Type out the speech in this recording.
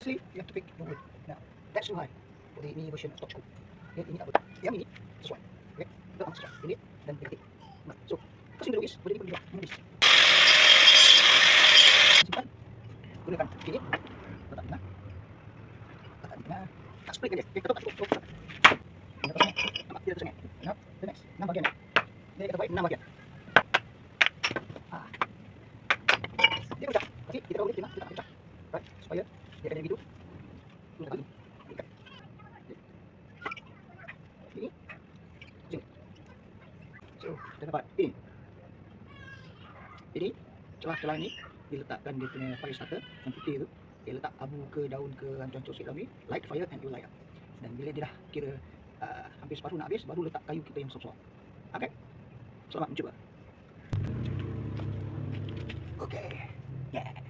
Firstly, you have to pick the wood. Now, that's too high for the mini version of Torchwood. Okay, ini tak betul. Yang ini sesuai. Okay, kita akan sesuai. Ini dan negatif. Nah, so, first thing to do is, boleh dibuat menulis. Simpan. Gunakan ini. Letak di mana? Letak di mana? Tak split kan dia? Okay, betul tak cukup. Ini atas sangat. Nampak? Tidak tersengat. Now, the next. 6 bahagian. Dia kata baik 6 bahagian. Dia pecah. Tapi kita tahu dia kita nak pecah. Right? Supaya dia akan jadi gitu. Terus lagi. Ikat. Ini. Sini. So, kita dapat ini. Jadi, celah-celah ni diletakkan dia punya fire starter yang putih tu. Dia letak abu ke daun ke hancur-hancur sikit dalam ni. Light fire and it will light up. Dan bila dia dah kira hampir separuh nak habis, baru letak kayu kita yang besar-besar. Okay? Selamat mencuba. Okay. Yeah.